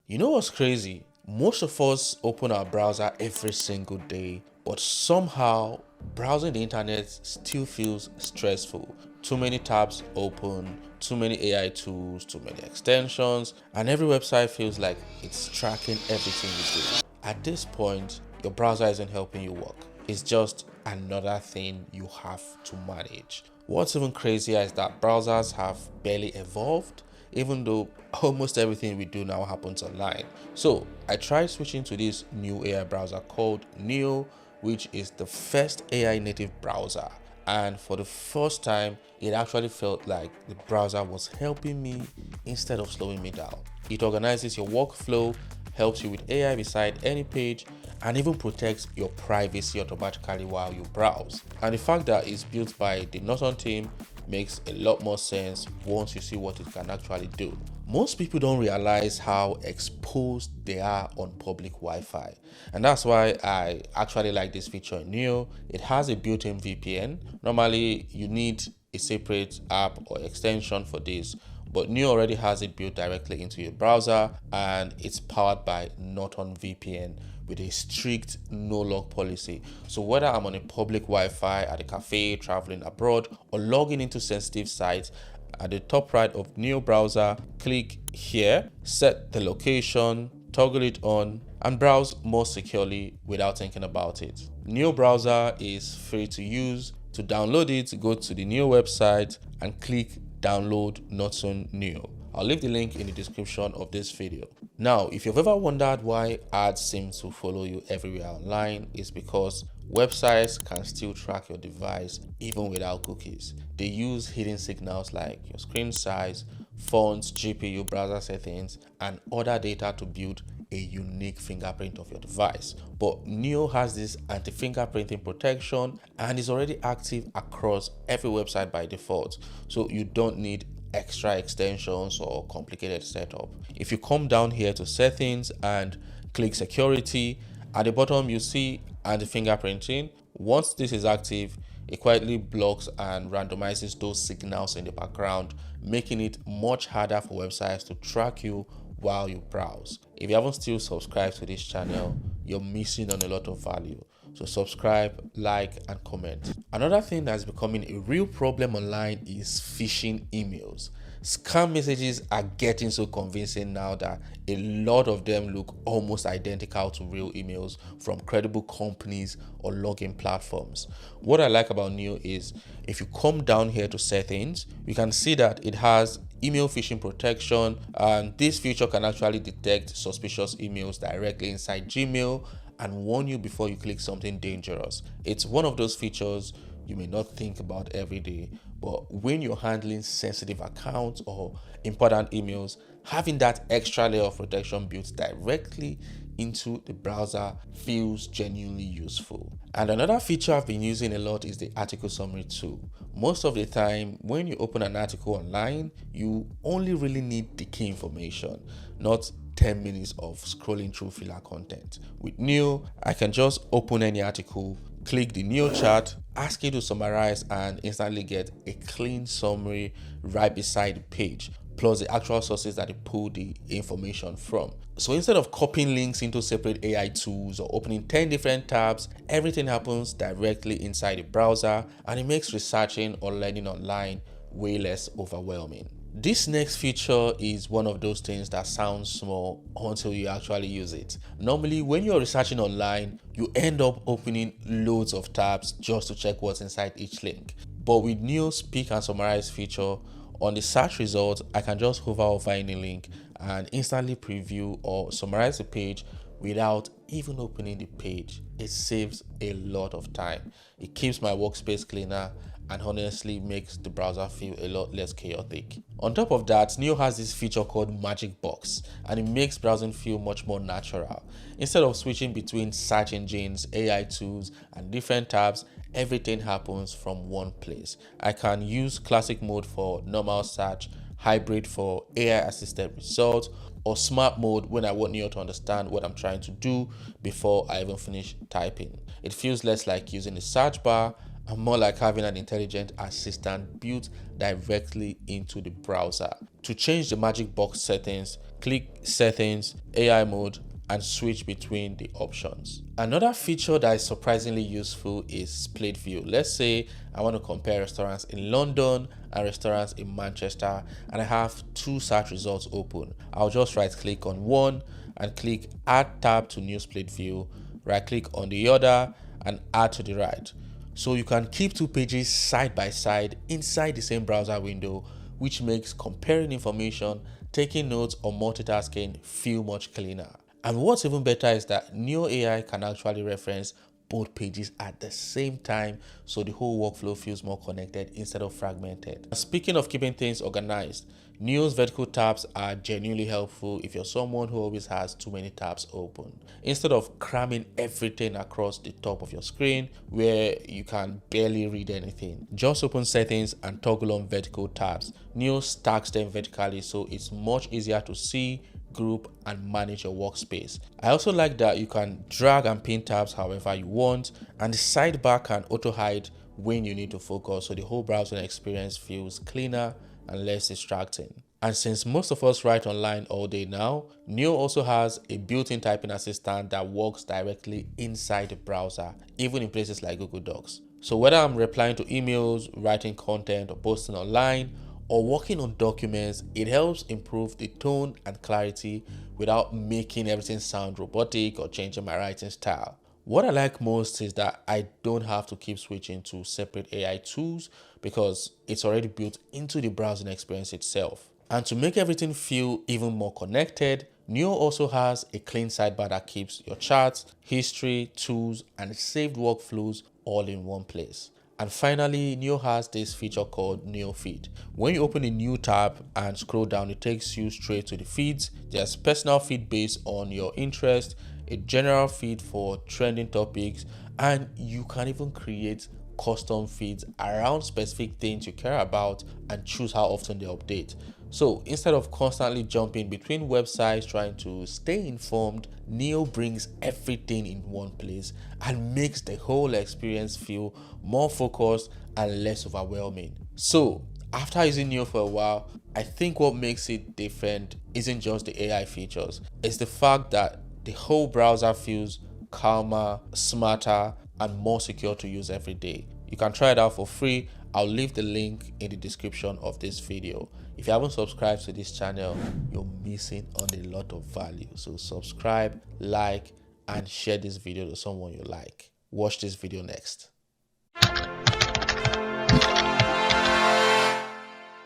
You know what's crazy? Most of us open our browser every single day, but somehow browsing the internet still feels stressful. Too many tabs open, too many AI tools, too many extensions, and every website feels like it's tracking everything you do. At this point, your browser isn't helping you work. It's just another thing you have to manage. What's even crazier is that browsers have barely evolved, even though almost everything we do now happens online. So I tried switching to this new AI browser called NEO, which is the first AI native browser. And for the first time, it actually felt like the browser was helping me instead of slowing me down. It organizes your workflow, helps you with AI beside any page, and even protects your privacy automatically while you browse. And the fact that it's built by the Norton team makes a lot more sense once you see what it can actually do. Most people don't realize how exposed they are on public Wi-Fi, and that's why I actually like this feature in Neo. It has a built-in VPN. Normally you need a separate app or extension for this, but Neo already has it built directly into your browser, and it's powered by Norton VPN with a strict no-log policy. So whether I'm on a public Wi-Fi, at a cafe, traveling abroad, or logging into sensitive sites, at the top right of Neo browser, click here, set the location, toggle it on, and browse more securely without thinking about it. Neo browser is free to use. To download it, go to the Neo website and click download Norton NEO. I'll leave the link in the description of this video. Now, if you've ever wondered why ads seem to follow you everywhere online, it's because websites can still track your device even without cookies. They use hidden signals like your screen size, fonts, GPU, browser settings, and other data to build a unique fingerprint of your device. But Neo has this anti-fingerprinting protection and is already active across every website by default, so you don't need extra extensions or complicated setup. If you come down here to settings and click security, at the bottom you see anti-fingerprinting. Once this is active, it quietly blocks and randomizes those signals in the background, making it much harder for websites to track you while you browse. If you haven't still subscribed to this channel, you're missing on a lot of value. So subscribe, like, and comment. Another thing that's becoming a real problem online is phishing emails. Scam messages are getting so convincing now that a lot of them look almost identical to real emails from credible companies or login platforms. What I like about Neo is if you come down here to settings, you can see that it has email phishing protection, and this feature can actually detect suspicious emails directly inside Gmail and warn you before you click something dangerous. It's one of those features you may not think about every day, but when you're handling sensitive accounts or important emails, having that extra layer of protection built directly into the browser feels genuinely useful. And another feature I've been using a lot is the article summary tool. Most of the time, when you open an article online, you only really need the key information, not 10 minutes of scrolling through filler content. With Neo, I can just open any article, click the Neo chart, ask it to summarize, and instantly get a clean summary right beside the page, plus the actual sources that it pulled the information from. So instead of copying links into separate AI tools or opening 10 different tabs, everything happens directly inside the browser, and it makes researching or learning online way less overwhelming. This next feature is one of those things that sounds small until you actually use it. Normally, when you're researching online, you end up opening loads of tabs just to check what's inside each link. But with Neo's Speak and Summarize feature, on the search results, I can just hover over any link and instantly preview or summarize the page without even opening the page. It saves a lot of time. It keeps my workspace cleaner and honestly makes the browser feel a lot less chaotic. On top of that, Neo has this feature called Magic Box, and it makes browsing feel much more natural. Instead of switching between search engines, AI tools, and different tabs, everything happens from one place. I can use classic mode for normal search, hybrid for AI assisted results, or smart mode when I want Neo to understand what I'm trying to do before I even finish typing. It feels less like using a search bar and more like having an intelligent assistant built directly into the browser. To change the magic box settings, click Settings, AI Mode, and switch between the options. Another feature that is surprisingly useful is Splitview. Let's say I want to compare restaurants in London and restaurants in Manchester, and I have two search results open. I'll just right click on one and click Add Tab to New Splitview, right click on the other and add to the right. So you can keep two pages side by side inside the same browser window, which makes comparing information, taking notes, or multitasking feel much cleaner. And what's even better is that Neo AI can actually reference both pages at the same time, so the whole workflow feels more connected instead of fragmented. Speaking of keeping things organized, Neo's vertical tabs are genuinely helpful if you're someone who always has too many tabs open. Instead of cramming everything across the top of your screen where you can barely read anything, just open Settings and toggle on vertical tabs. Neo stacks them vertically, so it's much easier to see, group, and manage your workspace. I also like that you can drag and pin tabs however you want, and the sidebar can auto hide when you need to focus, so the whole browsing experience feels cleaner and less distracting. And since most of us write online all day now, Neo also has a built-in typing assistant that works directly inside the browser, even in places like Google Docs. So whether I'm replying to emails, writing content, or posting online, or working on documents, it helps improve the tone and clarity without making everything sound robotic or changing my writing style. What I like most is that I don't have to keep switching to separate AI tools because it's already built into the browsing experience itself. And to make everything feel even more connected, Neo also has a clean sidebar that keeps your charts, history, tools, and saved workflows all in one place. And finally, Neo has this feature called Neo Feed. When you open a new tab and scroll down, it takes you straight to the feeds. There's personal feed based on your interest, a general feed for trending topics, and you can even create custom feeds around specific things you care about and choose how often they update. So instead of constantly jumping between websites trying to stay informed, Neo brings everything in one place and makes the whole experience feel more focused and less overwhelming. So after using Neo for a while, I think what makes it different isn't just the AI features, it's the fact that the whole browser feels calmer, smarter, and more secure to use every day. You can try it out for free. I'll leave the link in the description of this video. If you haven't subscribed to this channel, you're missing on a lot of value. So subscribe, like, and share this video to someone you like. Watch this video next.